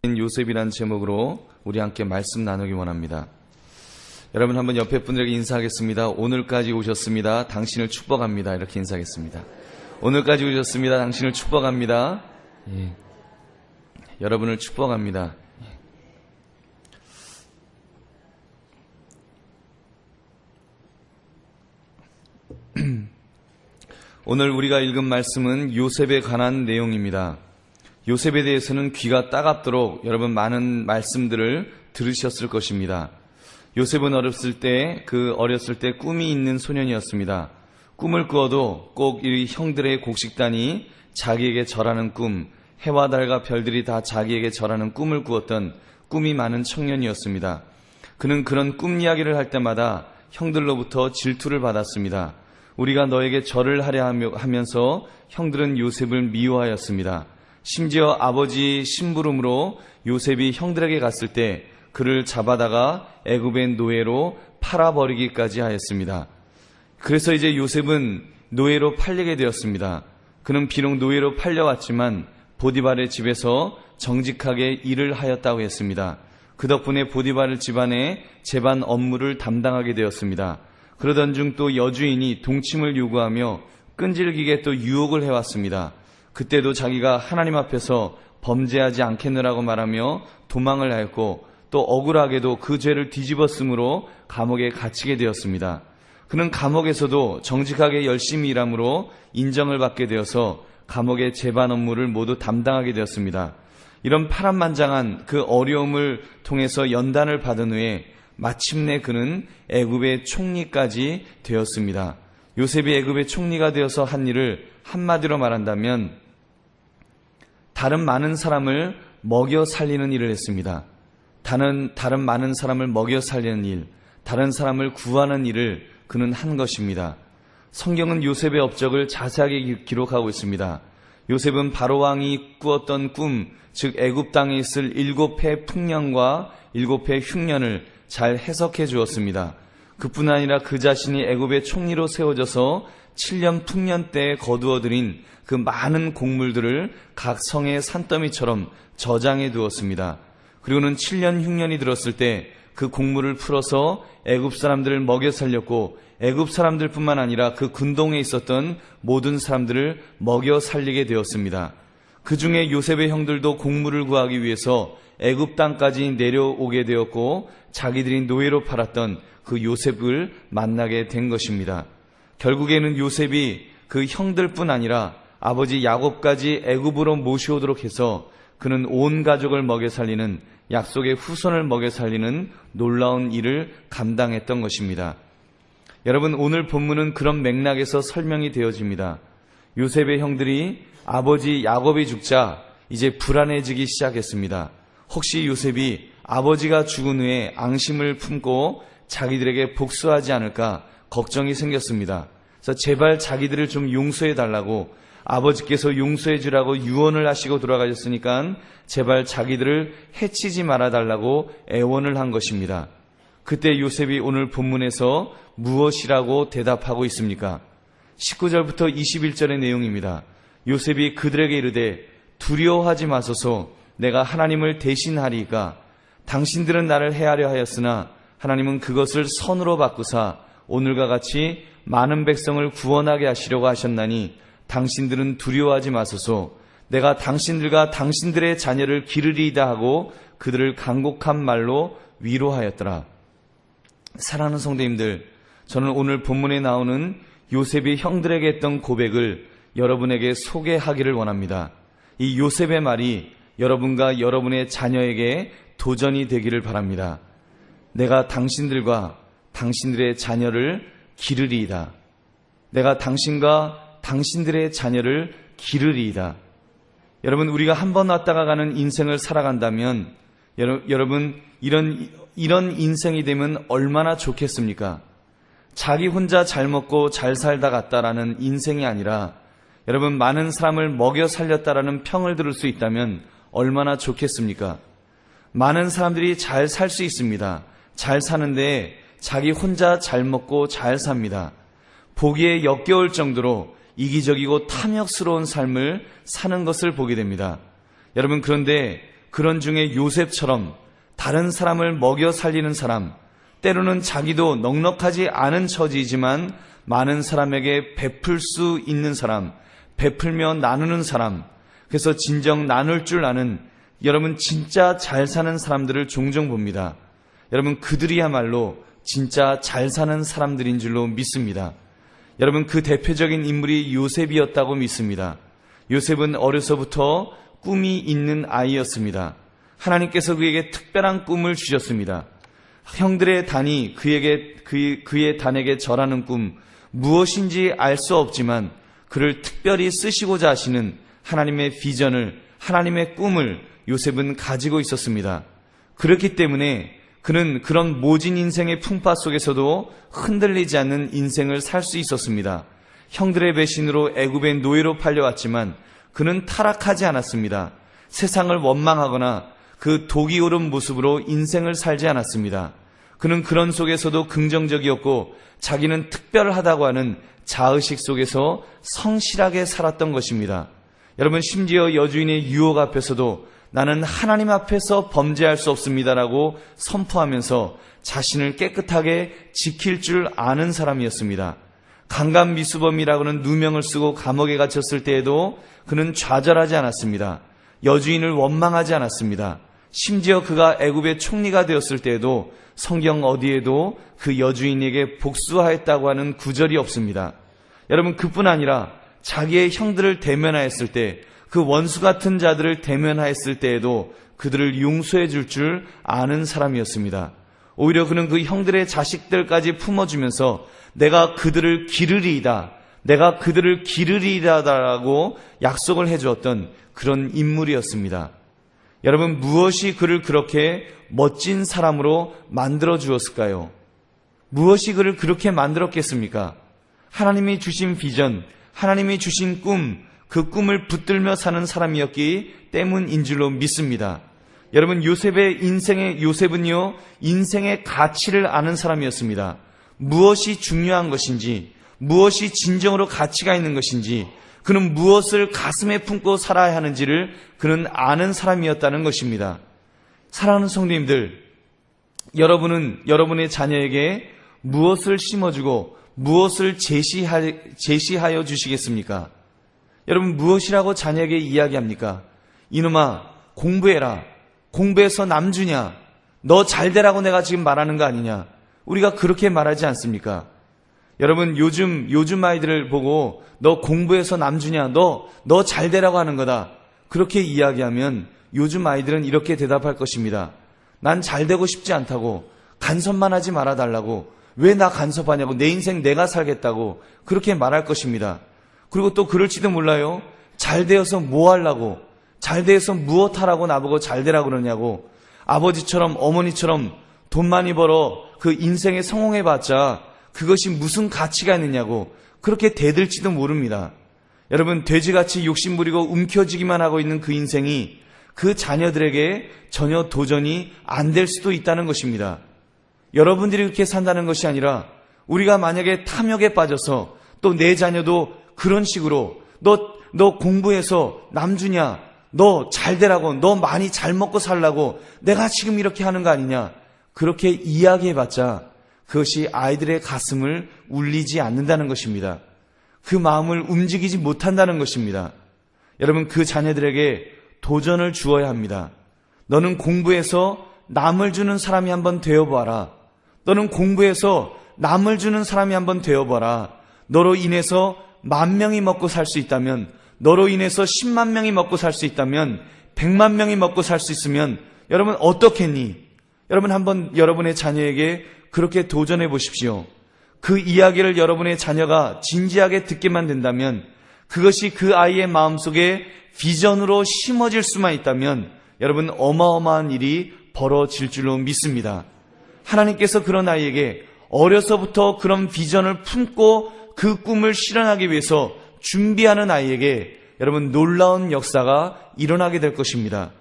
요셉이라는 제목으로 우리 함께 말씀 나누기 원합니다. 여러분 한번 옆에 분들에게 인사하겠습니다. 오늘까지 오셨습니다. 당신을 축복합니다. 이렇게 인사하겠습니다. 오늘까지 오셨습니다. 당신을 축복합니다. 예. 여러분을 축복합니다. 오늘 우리가 읽은 말씀은 요셉에 관한 내용입니다. 요셉에 대해서는 귀가 따갑도록 여러분 많은 말씀들을 들으셨을 것입니다. 요셉은 어렸을 때 꿈이 있는 소년이었습니다. 꿈을 꾸어도 꼭 이 형들의 곡식단이 자기에게 절하는 꿈, 해와 달과 별들이 다 자기에게 절하는 꿈을 꾸었던 꿈이 많은 청년이었습니다. 그는 그런 꿈 이야기를 할 때마다 형들로부터 질투를 받았습니다. 우리가 너에게 절을 하려 하면서 형들은 요셉을 미워하였습니다. 심지어 아버지 심부름으로 요셉이 형들에게 갔을 때 그를 잡아다가 애굽의 노예로 팔아버리기까지 하였습니다. 그래서 이제 요셉은 노예로 팔리게 되었습니다. 그는 비록 노예로 팔려왔지만 보디발의 집에서 정직하게 일을 하였다고 했습니다. 그 덕분에 보디발 집안의 제반 업무를 담당하게 되었습니다. 그러던 중 또 여주인이 동침을 요구하며 끈질기게 또 유혹을 해왔습니다. 그때도 자기가 하나님 앞에서 범죄하지 않겠느라고 말하며 도망을 하였고 또 억울하게도 그 죄를 뒤집었으므로 감옥에 갇히게 되었습니다. 그는 감옥에서도 정직하게 열심히 일함으로 인정을 받게 되어서 감옥의 제반 업무를 모두 담당하게 되었습니다. 이런 파란만장한 그 어려움을 통해서 연단을 받은 후에 마침내 그는 애굽의 총리까지 되었습니다. 요셉이 애굽의 총리가 되어서 한 일을 한마디로 말한다면 다른 많은 사람을 먹여 살리는 일을 했습니다. 다른 많은 사람을 먹여 살리는 일, 다른 사람을 구하는 일을 그는 한 것입니다. 성경은 요셉의 업적을 자세하게 기록하고 있습니다. 요셉은 바로왕이 꾸었던 꿈, 즉 애굽 땅에 있을 7해 풍년과 7해 흉년을 잘 해석해 주었습니다. 그뿐 아니라 그 자신이 애굽의 총리로 세워져서 7년 풍년 때에 거두어들인 그 많은 곡물들을 각 성의 산더미처럼 저장해 두었습니다. 그리고는 7년 흉년이 들었을 때 그 곡물을 풀어서 애굽 사람들을 먹여 살렸고 애굽 사람들뿐만 아니라 그 군동에 있었던 모든 사람들을 먹여 살리게 되었습니다. 그 중에 요셉의 형들도 곡물을 구하기 위해서 애굽 땅까지 내려오게 되었고 자기들이 노예로 팔았던 그 요셉을 만나게 된 것입니다. 결국에는 요셉이 그 형들뿐 아니라 아버지 야곱까지 애굽으로 모시오도록 해서 그는 온 가족을 먹여 살리는 약속의 후손을 먹여 살리는 놀라운 일을 감당했던 것입니다. 여러분, 오늘 본문은 그런 맥락에서 설명이 되어집니다. 요셉의 형들이 아버지 야곱이 죽자 이제 불안해지기 시작했습니다. 혹시 요셉이 아버지가 죽은 후에 앙심을 품고 자기들에게 복수하지 않을까 걱정이 생겼습니다. 그래서 제발 자기들을 좀 용서해 달라고 아버지께서 용서해 주라고 유언을 하시고 돌아가셨으니까 제발 자기들을 해치지 말아 달라고 애원을 한 것입니다. 그때 요셉이 오늘 본문에서 무엇이라고 대답하고 있습니까? 19절부터 21절의 내용입니다. 요셉이 그들에게 이르되 두려워하지 마소서 내가 하나님을 대신하리이까 당신들은 나를 해하려 하였으나 하나님은 그것을 선으로 바꾸사 오늘과 같이 많은 백성을 구원하게 하시려고 하셨나니 당신들은 두려워하지 마소서 내가 당신들과 당신들의 자녀를 기르리이다 하고 그들을 간곡한 말로 위로하였더라. 사랑하는 성도님들, 저는 오늘 본문에 나오는 요셉이 형들에게 했던 고백을 여러분에게 소개하기를 원합니다. 이 요셉의 말이 여러분과 여러분의 자녀에게 도전이 되기를 바랍니다. 내가 당신들과 당신들의 자녀를 기르리이다. 내가 당신과 당신들의 자녀를 기르리이다. 여러분, 우리가 한 번 왔다가 가는 인생을 살아간다면 여러분 이런 인생이 되면 얼마나 좋겠습니까? 자기 혼자 잘 먹고 잘 살다 갔다라는 인생이 아니라 여러분 많은 사람을 먹여 살렸다라는 평을 들을 수 있다면 얼마나 좋겠습니까? 많은 사람들이 잘 살 수 있습니다. 잘 사는데 자기 혼자 잘 먹고 잘 삽니다. 보기에 역겨울 정도로 이기적이고 탐욕스러운 삶을 사는 것을 보게 됩니다. 여러분, 그런데 그런 중에 요셉처럼 다른 사람을 먹여 살리는 사람, 때로는 자기도 넉넉하지 않은 처지이지만 많은 사람에게 베풀 수 있는 사람, 베풀며 나누는 사람, 그래서 진정 나눌 줄 아는 여러분 진짜 잘 사는 사람들을 종종 봅니다. 여러분 그들이야말로 진짜 잘 사는 사람들인 줄로 믿습니다. 여러분 그 대표적인 인물이 요셉이었다고 믿습니다. 요셉은 어려서부터 꿈이 있는 아이였습니다. 하나님께서 그에게 특별한 꿈을 주셨습니다. 형들의 단이 그의 단에게 절하는 꿈, 무엇인지 알 수 없지만 그를 특별히 쓰시고자 하시는 하나님의 비전을, 하나님의 꿈을 요셉은 가지고 있었습니다. 그렇기 때문에 그는 그런 모진 인생의 풍파 속에서도 흔들리지 않는 인생을 살 수 있었습니다. 형들의 배신으로 애굽의 노예로 팔려왔지만 그는 타락하지 않았습니다. 세상을 원망하거나 그 독이 오른 모습으로 인생을 살지 않았습니다. 그는 그런 속에서도 긍정적이었고 자기는 특별하다고 하는 자의식 속에서 성실하게 살았던 것입니다. 여러분 심지어 여주인의 유혹 앞에서도 나는 하나님 앞에서 범죄할 수 없습니다라고 선포하면서 자신을 깨끗하게 지킬 줄 아는 사람이었습니다. 강간미수범이라고는 누명을 쓰고 감옥에 갇혔을 때에도 그는 좌절하지 않았습니다. 여주인을 원망하지 않았습니다. 심지어 그가 애굽의 총리가 되었을 때에도 성경 어디에도 그 여주인에게 복수하였다고 하는 구절이 없습니다. 여러분 그뿐 아니라 자기의 형들을 대면하였을 때, 그 원수 같은 자들을 대면하였을 때에도 그들을 용서해 줄 줄 아는 사람이었습니다. 오히려 그는 그 형들의 자식들까지 품어주면서 내가 그들을 기르리이다, 내가 그들을 기르리이다라고 약속을 해주었던 그런 인물이었습니다. 여러분 무엇이 그를 그렇게 멋진 사람으로 만들어 주었을까요? 무엇이 그를 그렇게 만들었겠습니까? 하나님이 주신 비전, 하나님이 주신 꿈, 그 꿈을 붙들며 사는 사람이었기 때문인 줄로 믿습니다. 여러분 요셉은요 인생의 가치를 아는 사람이었습니다. 무엇이 중요한 것인지, 무엇이 진정으로 가치가 있는 것인지, 그는 무엇을 가슴에 품고 살아야 하는지를 그는 아는 사람이었다는 것입니다. 사랑하는 성도님들, 여러분은 여러분의 자녀에게 무엇을 심어주고 무엇을 제시하여 주시겠습니까? 여러분 무엇이라고 자녀에게 이야기합니까? 이놈아 공부해라, 공부해서 남 주냐, 너 잘되라고 내가 지금 말하는 거 아니냐, 우리가 그렇게 말하지 않습니까? 여러분 요즘 아이들을 보고 너 공부해서 남 주냐, 너 잘되라고 하는 거다, 그렇게 이야기하면 요즘 아이들은 이렇게 대답할 것입니다. 난 잘되고 싶지 않다고, 간섭만 하지 말아달라고, 왜 나 간섭하냐고, 내 인생 내가 살겠다고 그렇게 말할 것입니다. 그리고 또 그럴지도 몰라요. 잘되어서 뭐 하려고, 잘되어서 무엇하라고 나보고 잘되라고 그러냐고, 아버지처럼 어머니처럼 돈 많이 벌어 그 인생에 성공해봤자 그것이 무슨 가치가 있느냐고 그렇게 대들지도 모릅니다. 여러분 돼지같이 욕심부리고 움켜쥐기만 하고 있는 그 인생이 그 자녀들에게 전혀 도전이 안 될 수도 있다는 것입니다. 여러분들이 그렇게 산다는 것이 아니라 우리가 만약에 탐욕에 빠져서 또 내 자녀도 그런 식으로 너 공부해서 남 주냐, 너 잘되라고, 너 많이 잘 먹고 살라고 내가 지금 이렇게 하는 거 아니냐, 그렇게 이야기해봤자 그것이 아이들의 가슴을 울리지 않는다는 것입니다. 그 마음을 움직이지 못한다는 것입니다. 여러분 그 자녀들에게 도전을 주어야 합니다. 너는 공부해서 남을 주는 사람이 한번 되어봐라. 너는 공부해서 남을 주는 사람이 한번 되어봐라. 너로 인해서 10,000명이 먹고 살 수 있다면, 너로 인해서 10만 명이 먹고 살 수 있다면, 100만 명이 먹고 살 수 있으면 여러분 어떻겠니? 여러분 한번 여러분의 자녀에게 그렇게 도전해 보십시오. 그 이야기를 여러분의 자녀가 진지하게 듣게만 된다면, 그것이 그 아이의 마음속에 비전으로 심어질 수만 있다면 여러분 어마어마한 일이 벌어질 줄로 믿습니다. 하나님께서 그런 아이에게 어려서부터 그런 비전을 품고 그 꿈을 실현하기 위해서 준비하는 아이에게 여러분 놀라운 역사가 일어나게 될 것입니다.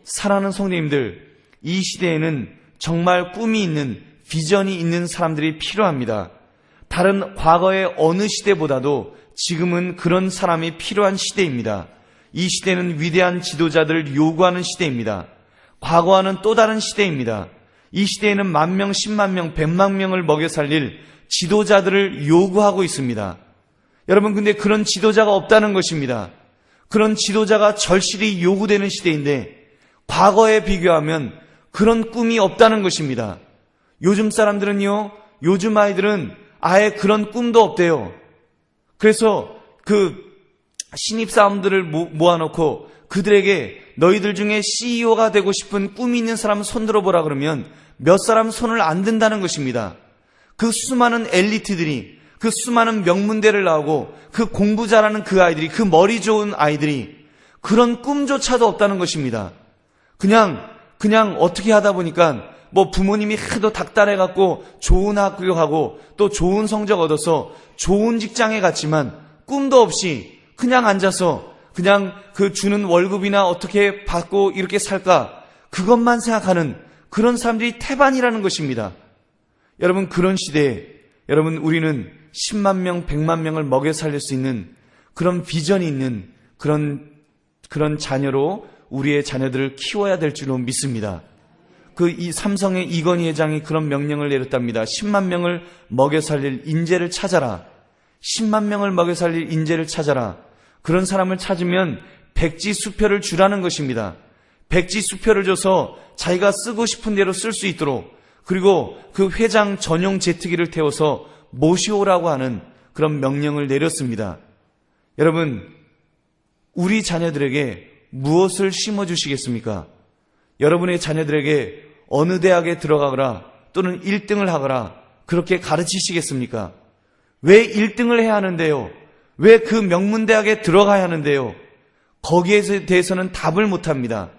사랑하는 성도님들, 이 시대에는 정말 꿈이 있는, 비전이 있는 사람들이 필요합니다. 다른 과거의 어느 시대보다도 지금은 그런 사람이 필요한 시대입니다. 이 시대는 위대한 지도자들을 요구하는 시대입니다. 과거와는 또 다른 시대입니다. 이 시대에는 10,000명, 10만 명, 100만 명을 먹여 살릴 지도자들을 요구하고 있습니다. 여러분, 근데 그런 지도자가 없다는 것입니다. 그런 지도자가 절실히 요구되는 시대인데 과거에 비교하면 그런 꿈이 없다는 것입니다. 요즘 사람들은요, 요즘 아이들은 아예 그런 꿈도 없대요. 그래서 그 신입사원들을 모아놓고 그들에게 너희들 중에 CEO가 되고 싶은 꿈이 있는 사람 손 들어보라 그러면 몇 사람 손을 안 든다는 것입니다. 그 수많은 엘리트들이, 그 수많은 명문대를 나오고 그 공부 잘하는 그 아이들이, 그 머리 좋은 아이들이 그런 꿈조차도 없다는 것입니다. 그냥 어떻게 하다 보니까 뭐 부모님이 하도 닥달해갖고 좋은 학교 가고 또 좋은 성적 얻어서 좋은 직장에 갔지만 꿈도 없이 그냥 앉아서 그냥 그 주는 월급이나 어떻게 받고 이렇게 살까 그것만 생각하는 그런 사람들이 태반이라는 것입니다. 여러분, 그런 시대에 여러분, 우리는 10만 명, 100만 명을 먹여 살릴 수 있는 그런 비전이 있는 그런 자녀로 우리의 자녀들을 키워야 될 줄로 믿습니다. 이 삼성의 이건희 회장이 그런 명령을 내렸답니다. 10만 명을 먹여 살릴 인재를 찾아라. 10만 명을 먹여 살릴 인재를 찾아라. 그런 사람을 찾으면 백지 수표를 주라는 것입니다. 백지 수표를 줘서 자기가 쓰고 싶은 대로 쓸 수 있도록, 그리고 그 회장 전용 제트기를 태워서 모시오라고 하는 그런 명령을 내렸습니다. 여러분, 우리 자녀들에게 무엇을 심어주시겠습니까? 여러분의 자녀들에게 어느 대학에 들어가거라 또는 1등을 하거라 그렇게 가르치시겠습니까? 왜 1등을 해야 하는데요? 왜 그 명문대학에 들어가야 하는데요? 거기에 대해서는 답을 못합니다.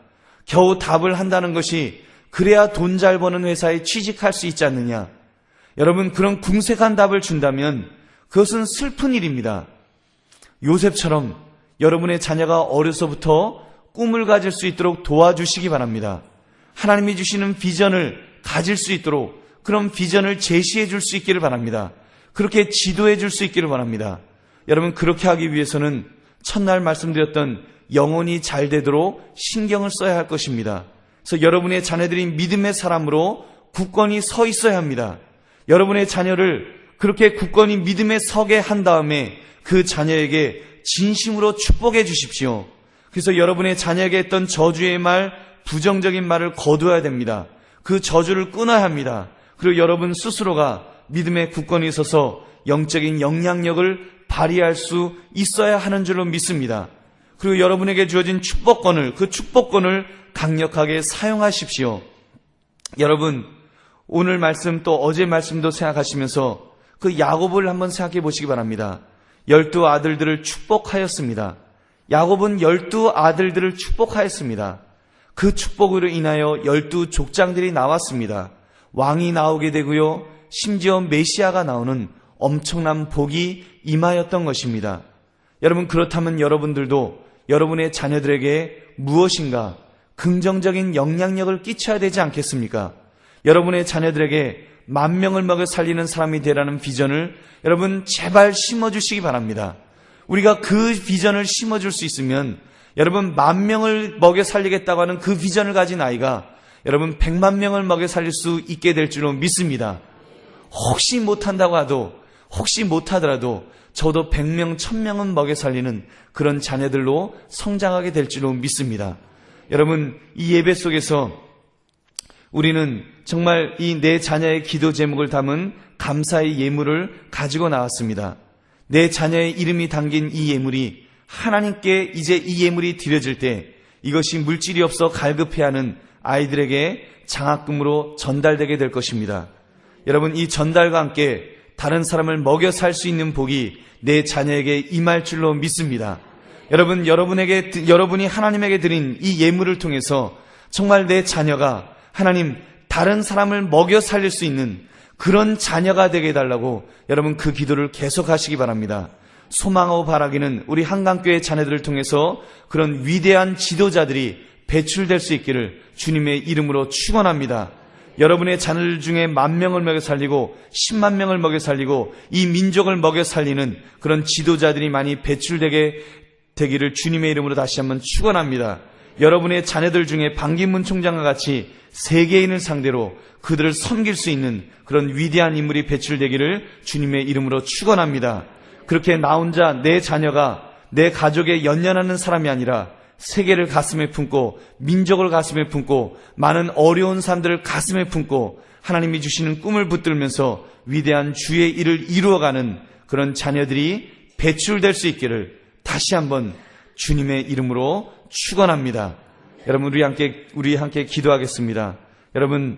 겨우 답을 한다는 것이 그래야 돈 잘 버는 회사에 취직할 수 있지 않느냐. 여러분, 그런 궁색한 답을 준다면 그것은 슬픈 일입니다. 요셉처럼 여러분의 자녀가 어려서부터 꿈을 가질 수 있도록 도와주시기 바랍니다. 하나님이 주시는 비전을 가질 수 있도록 그런 비전을 제시해 줄 수 있기를 바랍니다. 그렇게 지도해 줄 수 있기를 바랍니다. 여러분, 그렇게 하기 위해서는 첫날 말씀드렸던 영혼이 잘 되도록 신경을 써야 할 것입니다. 그래서 여러분의 자녀들이 믿음의 사람으로 굳건히 서 있어야 합니다. 여러분의 자녀를 그렇게 굳건히 믿음에 서게 한 다음에 그 자녀에게 진심으로 축복해 주십시오. 그래서 여러분의 자녀에게 했던 저주의 말, 부정적인 말을 거두어야 됩니다. 그 저주를 끊어야 합니다. 그리고 여러분 스스로가 믿음에 굳건히 서서 영적인 영향력을 발휘할 수 있어야 하는 줄로 믿습니다. 그리고 여러분에게 주어진 축복권을, 그 축복권을 강력하게 사용하십시오. 여러분, 오늘 말씀 또 어제 말씀도 생각하시면서 그 야곱을 한번 생각해 보시기 바랍니다. 12 아들들을 축복하였습니다. 야곱은 12 아들들을 축복하였습니다. 그 축복으로 인하여 12 족장들이 나왔습니다. 왕이 나오게 되고요, 심지어 메시아가 나오는 엄청난 복이 임하였던 것입니다. 여러분, 그렇다면 여러분들도 여러분의 자녀들에게 무엇인가 긍정적인 영향력을 끼쳐야 되지 않겠습니까? 여러분의 자녀들에게 10,000명을 먹여 살리는 사람이 되라는 비전을 여러분 제발 심어주시기 바랍니다. 우리가 그 비전을 심어줄 수 있으면 여러분 10,000명을 먹여 살리겠다고 하는 그 비전을 가진 아이가 여러분 100만 명을 먹여 살릴 수 있게 될 줄로 믿습니다. 혹시 못하더라도 저도 100명, 1000명은 먹여 살리는 그런 자녀들로 성장하게 될 줄로 믿습니다. 여러분, 이 예배 속에서 우리는 정말 이 내 자녀의 기도 제목을 담은 감사의 예물을 가지고 나왔습니다. 내 자녀의 이름이 담긴 이 예물이 하나님께 이제 이 예물이 드려질 때 이것이 물질이 없어 갈급해하는 아이들에게 장학금으로 전달되게 될 것입니다. 여러분, 이 전달과 함께 다른 사람을 먹여 살 수 있는 복이 내 자녀에게 임할 줄로 믿습니다. 여러분, 여러분이 하나님에게 드린 이 예물을 통해서 정말 내 자녀가 하나님 다른 사람을 먹여 살릴 수 있는 그런 자녀가 되게 해달라고 여러분 그 기도를 계속하시기 바랍니다. 소망하고 바라기는 우리 한강교회 자녀들을 통해서 그런 위대한 지도자들이 배출될 수 있기를 주님의 이름으로 축원합니다. 여러분의 자녀들 중에 10,000명을 먹여 살리고 10만 명을 먹여 살리고 이 민족을 먹여 살리는 그런 지도자들이 많이 배출되게 되기를 주님의 이름으로 다시 한번 축원합니다. 여러분의 자녀들 중에 반기문 총장과 같이 세계인을 상대로 그들을 섬길 수 있는 그런 위대한 인물이 배출되기를 주님의 이름으로 축원합니다. 그렇게 나 혼자 내 자녀가 내 가족에 연연하는 사람이 아니라 세계를 가슴에 품고 민족을 가슴에 품고 많은 어려운 사람들을 가슴에 품고 하나님이 주시는 꿈을 붙들면서 위대한 주의 일을 이루어가는 그런 자녀들이 배출될 수 있기를 다시 한번 주님의 이름으로 축원합니다. 여러분 우리 함께 기도하겠습니다. 여러분